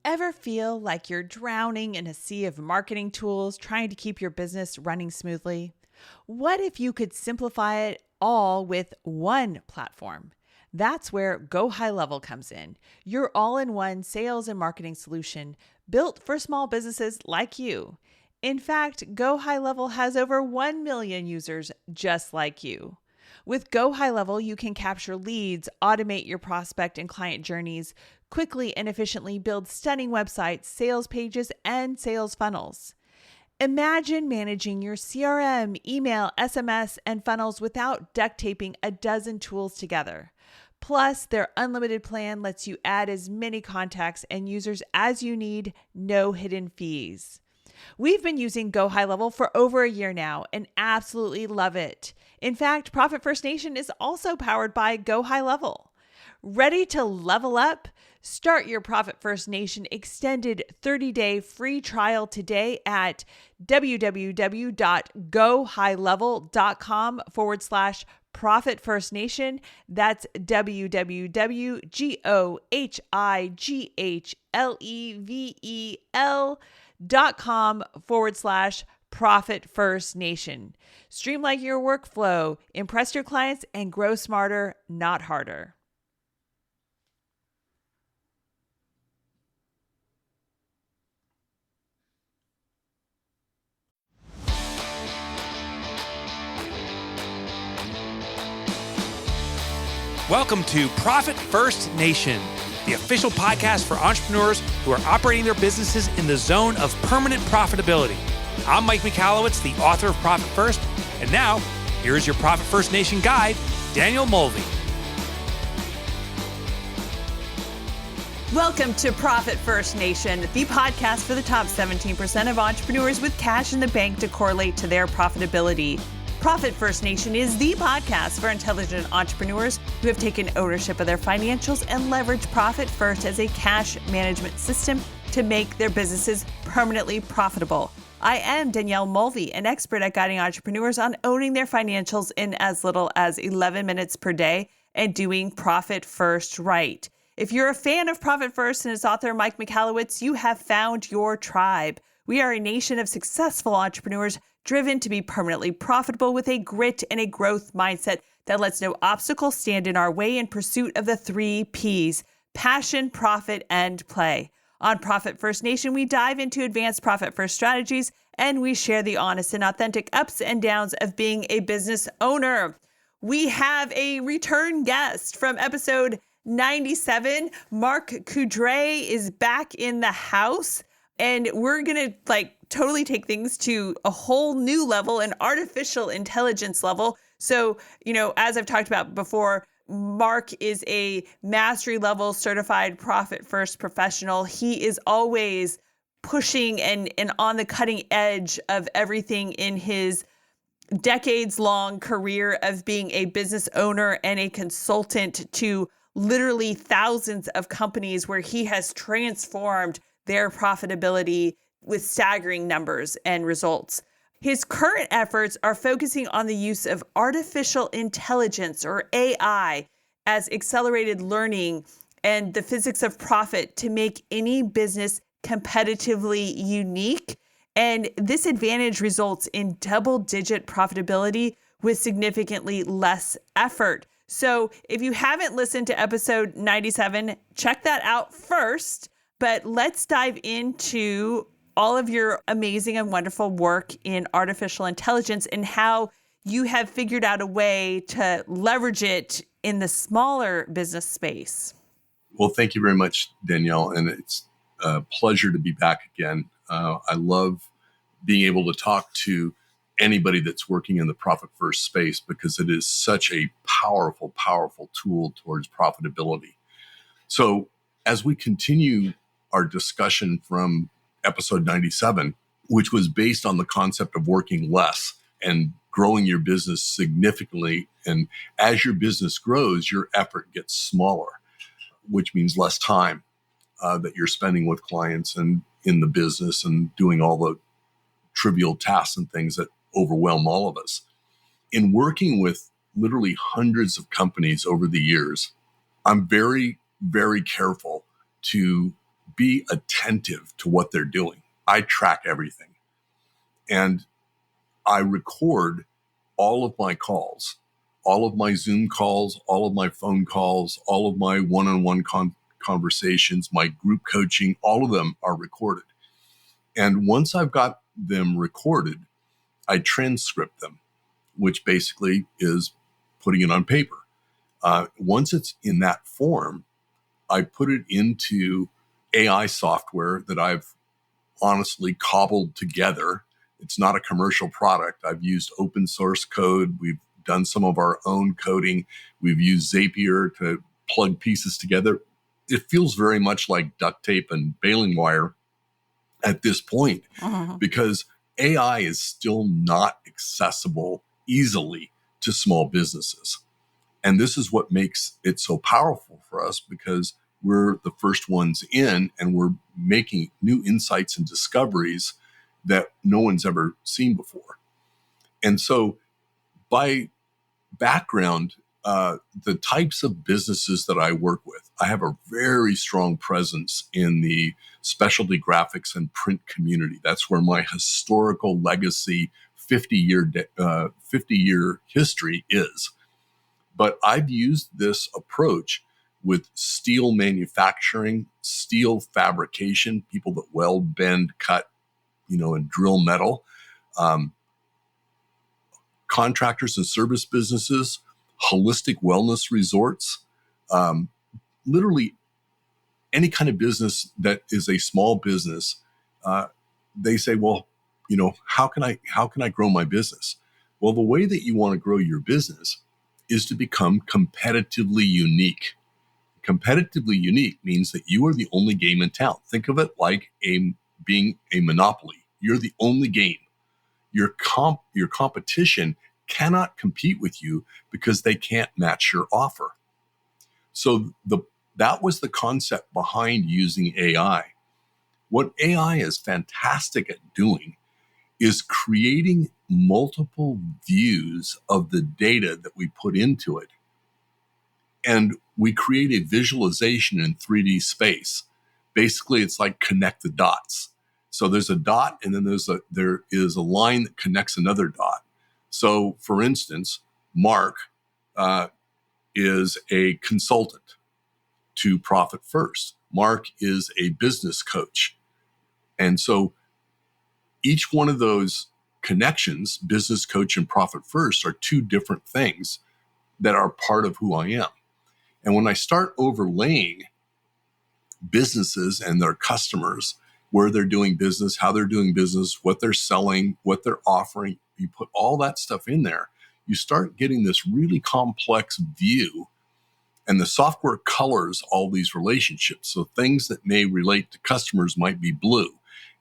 Ever feel like you're drowning in a sea of marketing tools trying to keep your business running smoothly? What if you could simplify it all with one platform? That's where Go High Level comes in, your all-in-one sales and marketing solution built for small businesses like you. In fact, Go High Level has over 1 million users just like you. With Go High Level, you can capture leads, automate your prospect and client journeys, quickly and efficiently build stunning websites, sales pages, and sales funnels. Imagine managing your CRM, email, SMS, and funnels without duct taping a dozen tools together. Plus, their unlimited plan lets you add as many contacts and users as you need, no hidden fees. We've been using Go High Level for over a year now and absolutely love it. In fact, Profit First Nation is also powered by Go High Level. Ready to level up? Start your Profit First Nation extended 30-day free trial today at www.gohighlevel.com/Profit First Nation. That's www.gohighlevel.com/Profit First Nation. Streamline your workflow, impress your clients, and grow smarter, not harder. Welcome to Profit First Nation, the official podcast for entrepreneurs who are operating their businesses in the zone of permanent profitability. I'm Mike Michalowicz, the author of Profit First, and now here's your Profit First Nation guide, Daniel Mulvey. Welcome to Profit First Nation, the podcast for the top 17% of entrepreneurs with cash in the bank to correlate to their profitability. Profit First Nation is the podcast for intelligent entrepreneurs who have taken ownership of their financials and leverage Profit First as a cash management system to make their businesses permanently profitable. I am Danielle Mulvey, an expert at guiding entrepreneurs on owning their financials in as little as 11 minutes per day and doing Profit First right. If you're a fan of Profit First and its author, Mike Michalowicz, you have found your tribe. We are a nation of successful entrepreneurs driven to be permanently profitable with a grit and a growth mindset that lets no obstacle stand in our way in pursuit of the 3 Ps: passion, profit, and play. On Profit First Nation, we dive into advanced profit first strategies and we share the honest and authentic ups and downs of being a business owner. We have a return guest from episode 97. Mark Coudray is back in the house. And we're going to totally take things to a whole new level, an artificial intelligence level. So, as I've talked about before, Mark is a mastery level certified Profit First professional. He is always pushing and on the cutting edge of everything in his decades long career of being a business owner and a consultant to literally thousands of companies where he has transformed their profitability with staggering numbers and results. His current efforts are focusing on the use of artificial intelligence, or AI, as accelerated learning and the physics of profit to make any business competitively unique. And this advantage results in double-digit profitability with significantly less effort. So if you haven't listened to episode 97, check that out first. But let's dive into all of your amazing and wonderful work in artificial intelligence and how you have figured out a way to leverage it in the smaller business space. Well, thank you very much, Danielle. And it's a pleasure to be back again. I love being able to talk to anybody that's working in the Profit First space because it is such a powerful, powerful tool towards profitability. So as we continue our discussion from episode 97, which was based on the concept of working less and growing your business significantly. And as your business grows, your effort gets smaller, which means less time that you're spending with clients and in the business and doing all the trivial tasks and things that overwhelm all of us. In working with literally hundreds of companies over the years, I'm very, very careful to be attentive to what they're doing. I track everything. And I record all of my calls, all of my Zoom calls, all of my phone calls, all of my one-on-one conversations, my group coaching, all of them are recorded. And once I've got them recorded, I transcript them, which basically is putting it on paper. Once it's in that form, I put it into AI software that I've honestly cobbled together. It's not a commercial product. I've used open source code. We've done some of our own coding. We've used Zapier to plug pieces together. It feels very much like duct tape and baling wire at this point, because AI is still not accessible easily to small businesses. And this is what makes it so powerful for us, because we're the first ones in and we're making new insights and discoveries that no one's ever seen before. And so by background, the types of businesses that I work with, I have a very strong presence in the specialty graphics and print community. That's where my historical legacy 50-year history is. But I've used this approach with steel manufacturing, steel fabrication, people that weld, bend, cut, and drill metal, contractors and service businesses, holistic wellness resorts, literally any kind of business that is a small business. They say, well, how can I grow my business? Well, the way that you want to grow your business is to become competitively unique. Competitively unique means that you are the only game in town. Think of it like being a monopoly. You're the only game. Your competition cannot compete with you because they can't match your offer. So that was the concept behind using AI. What AI is fantastic at doing is creating multiple views of the data that we put into it. And we create a visualization in 3D space. Basically, it's like connect the dots. So there's a dot, and then there is a line that connects another dot. So, for instance, Mark is a consultant to Profit First. Mark is a business coach. And so each one of those connections, business coach and Profit First, are two different things that are part of who I am. And when I start overlaying businesses and their customers, where they're doing business, how they're doing business, what they're selling, what they're offering, you put all that stuff in there, you start getting this really complex view, and the software colors all these relationships. So things that may relate to customers might be blue,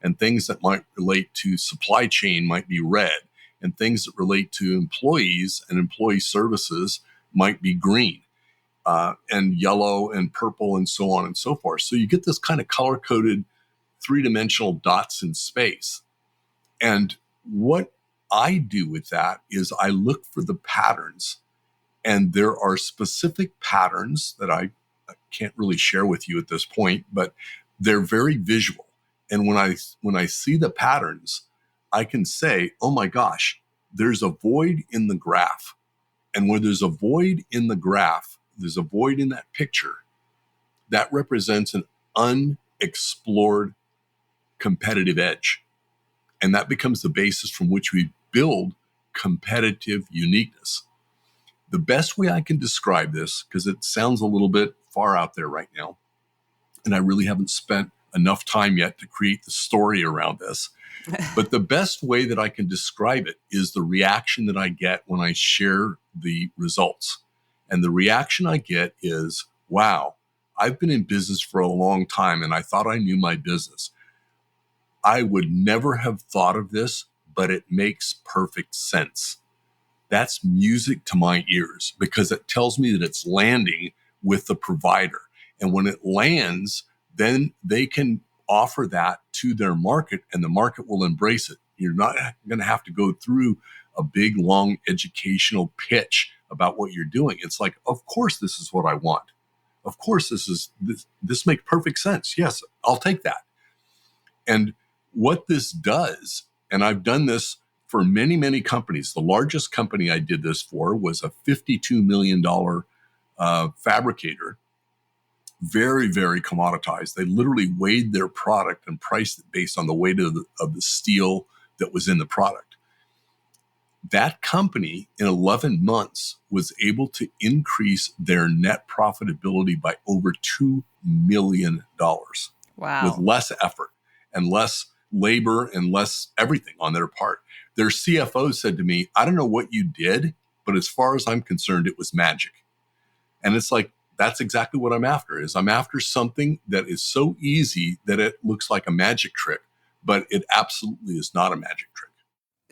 and things that might relate to supply chain might be red, and things that relate to employees and employee services might be green, and yellow and purple and so on and so forth. So you get this kind of color-coded three-dimensional dots in space. And what I do with that is I look for the patterns, and there are specific patterns that I can't really share with you at this point, but they're very visual. And when I see the patterns, I can say, oh my gosh, there's a void in the graph. And where there's a void in the graph, there's a void in that picture, that represents an unexplored competitive edge. And that becomes the basis from which we build competitive uniqueness. The best way I can describe this, because it sounds a little bit far out there right now, and I really haven't spent enough time yet to create the story around this, but the best way that I can describe it is the reaction that I get when I share the results. And the reaction I get is, wow, I've been in business for a long time and I thought I knew my business. I would never have thought of this, but it makes perfect sense. That's music to my ears, because it tells me that it's landing with the provider. And when it lands, then they can offer that to their market, and the market will embrace it. You're not going to have to go through a big, long educational pitch about what you're doing. It's like, of course, this is what I want. Of course, this makes perfect sense. Yes, I'll take that. And what this does, and I've done this for many, many companies. The largest company I did this for was a $52 million fabricator. Very, very commoditized. They literally weighed their product and priced it based on the weight of the steel that was in the product. That company in 11 months was able to increase their net profitability by over $2 million. Wow. With less effort and less labor and less everything on their part. Their CFO said to me, I don't know what you did, but as far as I'm concerned, it was magic. And it's like, that's exactly what I'm after, is I'm after something that is so easy that it looks like a magic trick, but it absolutely is not a magic trick.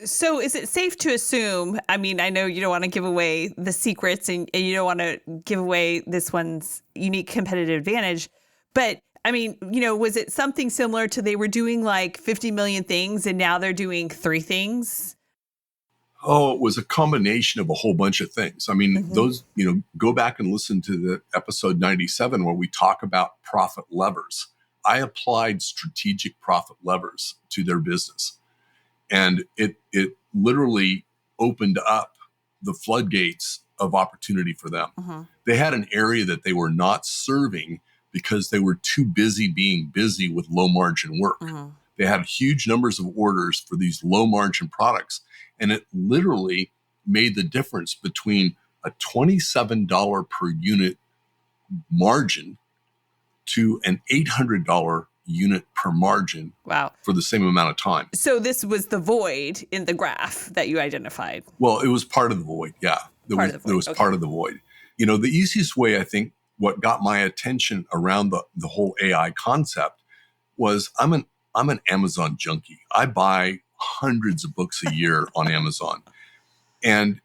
So is it safe to assume, I mean, I know you don't want to give away the secrets and you don't want to give away this one's unique competitive advantage, but I mean, was it something similar to they were doing like 50 million things and now they're doing 3 things? Oh, it was a combination of a whole bunch of things. I mean, those, go back and listen to the episode 97 where we talk about profit levers. I applied strategic profit levers to their business. And it literally opened up the floodgates of opportunity for them. They had an area that they were not serving because they were too busy being busy with low margin work. They had huge numbers of orders for these low margin products. And it literally made the difference between a $27 per unit margin to an $800 unit per margin. Wow. For the same amount of time. So this was the void in the graph that you identified. Well, it was part of the void. Yeah. It was part of the void. The easiest way, I think, what got my attention around the whole AI concept was I'm an Amazon junkie. I buy hundreds of books a year on Amazon. And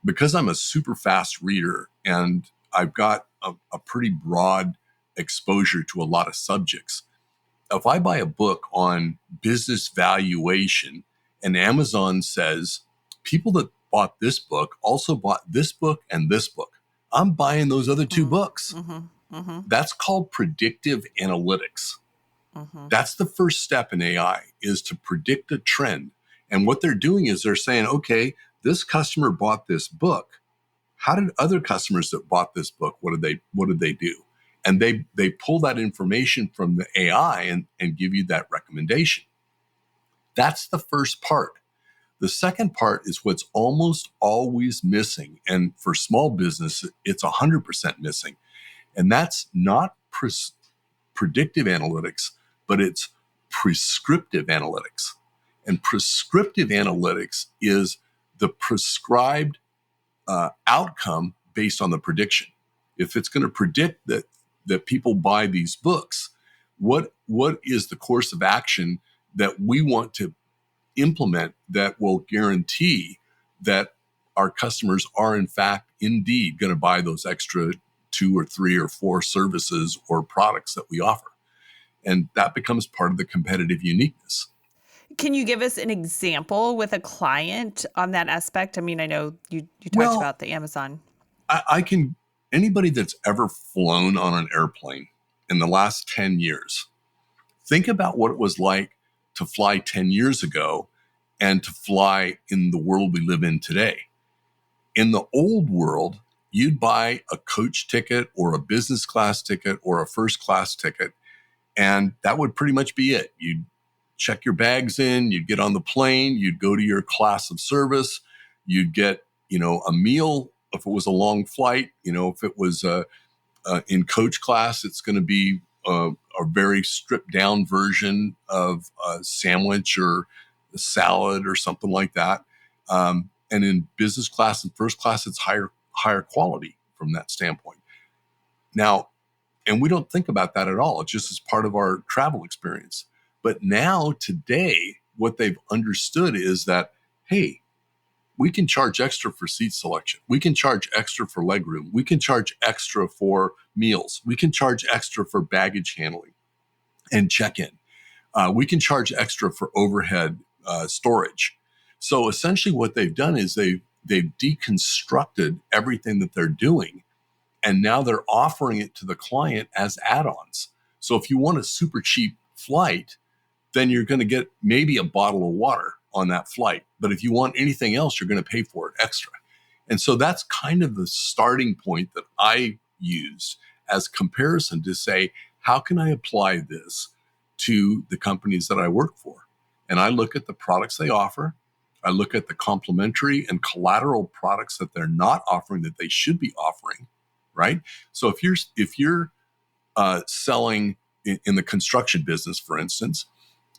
because I'm a super fast reader and I've got a pretty broad exposure to a lot of subjects, if I buy a book on business valuation and Amazon says people that bought this book also bought this book and this book, I'm buying those other 2 books. That's called predictive analytics. That's the first step in AI, is to predict a trend. And what they're doing is they're saying, okay, this customer bought this book. How did other customers that bought this book, what did they do? And they pull that information from the AI and give you that recommendation. That's the first part. The second part is what's almost always missing. And for small business, it's 100% missing. And that's not predictive analytics, but it's prescriptive analytics. And prescriptive analytics is the prescribed outcome based on the prediction. If it's going to predict that people buy these books, what is the course of action that we want to implement that will guarantee that our customers are in fact indeed going to buy those extra 2 or 3 or 4 services or products that we offer? And that becomes part of the competitive uniqueness. Can you give us an example with a client on that aspect? I mean, I know you talked about the Amazon. I can. Anybody that's ever flown on an airplane in the last 10 years, think about what it was like to fly 10 years ago and to fly in the world we live in today. In the old world, you'd buy a coach ticket or a business class ticket or a first class ticket, and that would pretty much be it. You'd check your bags in, you'd get on the plane, you'd go to your class of service, you'd get, a meal if it was a long flight. If it was in coach class, it's going to be a very stripped down version of a sandwich or a salad or something like that. And in business class and first class, it's higher quality from that standpoint. Now, and we don't think about that at all. It's just as part of our travel experience. But now, today, what they've understood is that, hey, we can charge extra for seat selection. We can charge extra for legroom. We can charge extra for meals. We can charge extra for baggage handling and check-in. We can charge extra for overhead storage. So essentially what they've done is they've deconstructed everything that they're doing And now they're offering it to the client as add-ons. So if you want a super cheap flight, then you're going to get maybe a bottle of water on that flight. But if you want anything else, you're going to pay for it extra. And so that's kind of the starting point that I use as comparison to say, how can I apply this to the companies that I work for? And I look at the products they offer. I look at the complementary and collateral products that they're not offering that they should be offering, right? So if you're selling in the construction business, for instance,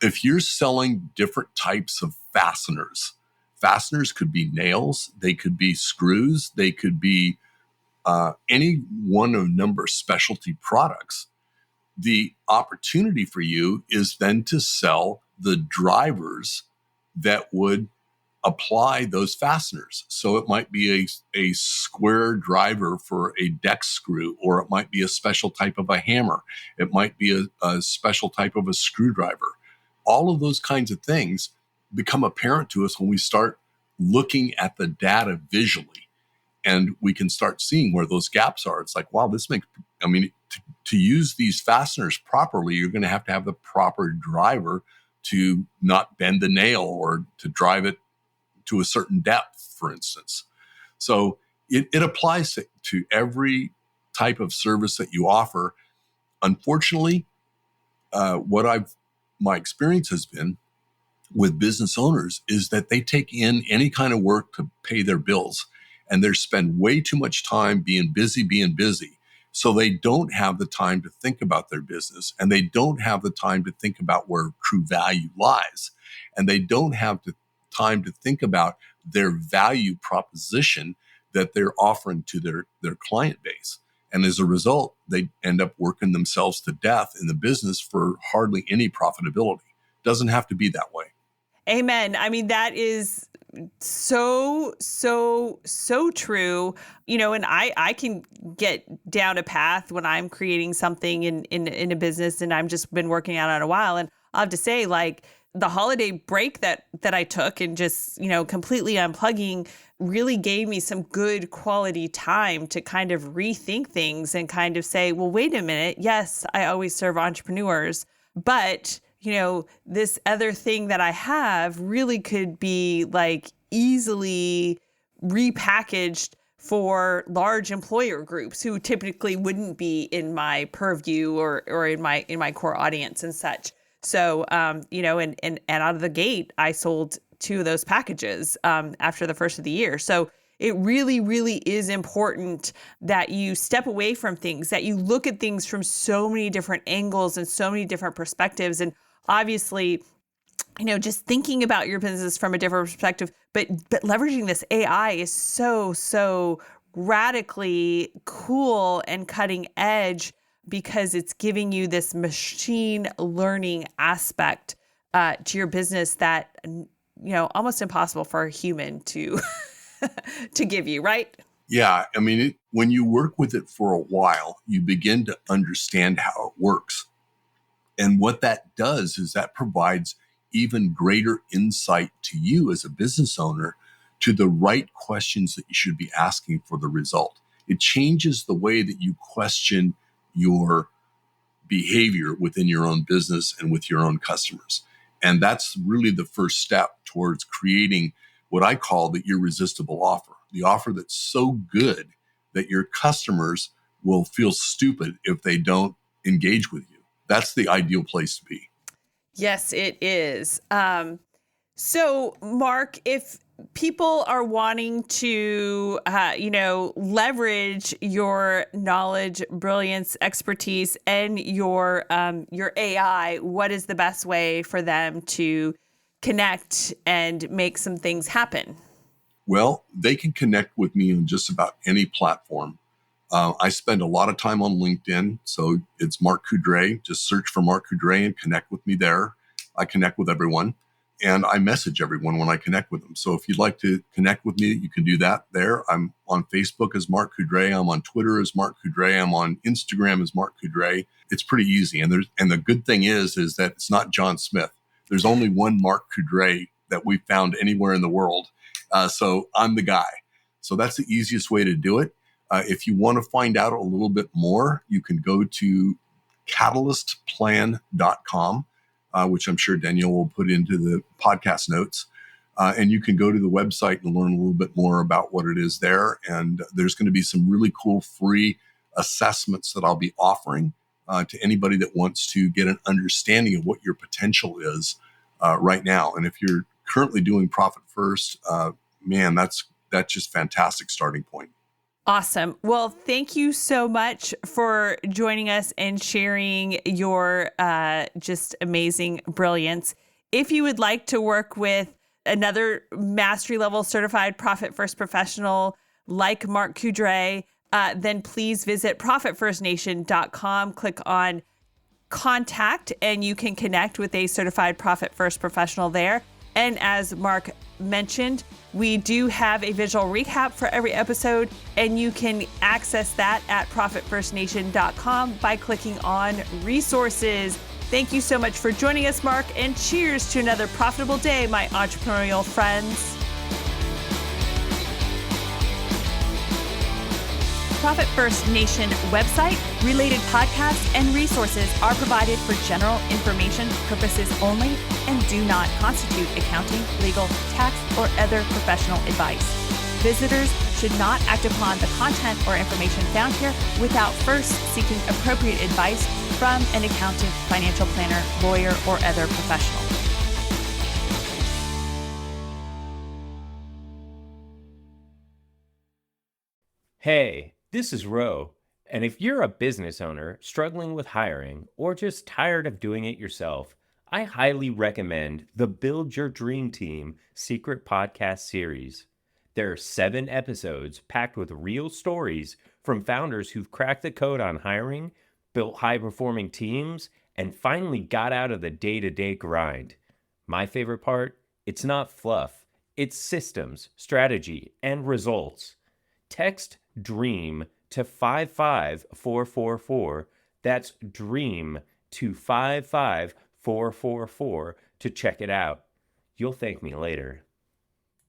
if you're selling different types of fasteners could be nails, they could be screws, they could be any one of a number of specialty products. The opportunity for you is then to sell the drivers that would apply those fasteners. So it might be a square driver for a deck screw, or it might be a special type of a hammer. It might be a special type of a screwdriver. All of those kinds of things become apparent to us when we start looking at the data visually, and we can start seeing where those gaps are. It's like, wow, to use these fasteners properly, you're going to have the proper driver to not bend the nail or to drive it to a certain depth, for instance. So it applies to every type of service that you offer. Unfortunately, my experience has been with business owners is that they take in any kind of work to pay their bills, and they spend way too much time being busy. So they don't have the time to think about their business, and they don't have the time to think about where true value lies. And they don't have the time to think about their value proposition that they're offering to their client base. And as a result, they end up working themselves to death in the business for hardly any profitability. Doesn't have to be that way. Amen. I mean, that is so true. And I can get down a path when I'm creating something in a business, and I've just been working out on a while. And I'll have to say, like, the holiday break that I took and just, completely unplugging really gave me some good quality time to kind of rethink things and kind of say, well, wait a minute. Yes, I always serve entrepreneurs, but this other thing that I have really could be like easily repackaged for large employer groups who typically wouldn't be in my purview or in my core audience and such. So, and out of the gate, I sold 2 of those packages after the first of the year. So it really, really is important that you step away from things, that you look at things from so many different angles and so many different perspectives. And obviously, just thinking about your business from a different perspective, but leveraging this AI is so radically cool and cutting edge, because it's giving you this machine learning aspect to your business that, almost impossible for a human to to give you, right? Yeah. I mean, when you work with it for a while, you begin to understand how it works. And what that does is that provides even greater insight to you as a business owner to the right questions that you should be asking for the result. It changes the way that you question your behavior within your own business and with your own customers. And that's really the first step towards creating what I call the irresistible offer, the offer that's so good that your customers will feel stupid if they don't engage with you. That's the ideal place to be. Yes, it is. So, Mark, if people are wanting to, leverage your knowledge, brilliance, expertise, and your AI, what is the best way for them to connect and make some things happen? Well, they can connect with me on just about any platform. I spend a lot of time on LinkedIn, so it's Mark Coudray. Just search for Mark Coudray and connect with me there. I connect with everyone, and I message everyone when I connect with them. So if you'd like to connect with me, you can do that there. I'm on Facebook as Mark Coudray. I'm on Twitter as Mark Coudray. I'm on Instagram as Mark Coudray. It's pretty easy. And the good thing is that it's not John Smith. There's only one Mark Coudray that we've found anywhere in the world. So I'm the guy. So that's the easiest way to do it. If you want to find out a little bit more, you can go to catalystplan.com, which I'm sure Danielle will put into the podcast notes. And you can go to the website and learn a little bit more about what it is there. And there's going to be some really cool free assessments that I'll be offering to anybody that wants to get an understanding of what your potential is right now. And if you're currently doing Profit First, man, that's just fantastic starting point. Awesome. Well, thank you so much for joining us and sharing your just amazing brilliance. If you would like to work with another mastery level certified Profit First professional like Mark Coudray, then please visit profitfirstnation.com, click on contact, and you can connect with a certified Profit First professional there. And as Mark mentioned, we do have a visual recap for every episode, and you can access that at profitfirstnation.com by clicking on resources. Thank you so much for joining us, Mark, and cheers to another profitable day, my entrepreneurial friends. Profit First Nation website, related podcasts, and resources are provided for general information purposes only and do not constitute accounting, legal, tax, or other professional advice. Visitors should not act upon the content or information found here without first seeking appropriate advice from an accountant, financial planner, lawyer, or other professional. Hey, this is Ro, and if you're a business owner struggling with hiring or just tired of doing it yourself, I highly recommend the Build Your Dream Team Secret Podcast series. There are 7 episodes packed with real stories from founders who've cracked the code on hiring, built high-performing teams, and finally got out of the day-to-day grind. My favorite part? It's not fluff. It's systems, strategy, and results. Text DREAM to 55444. That's DREAM to 55444 to check it out. You'll thank me later.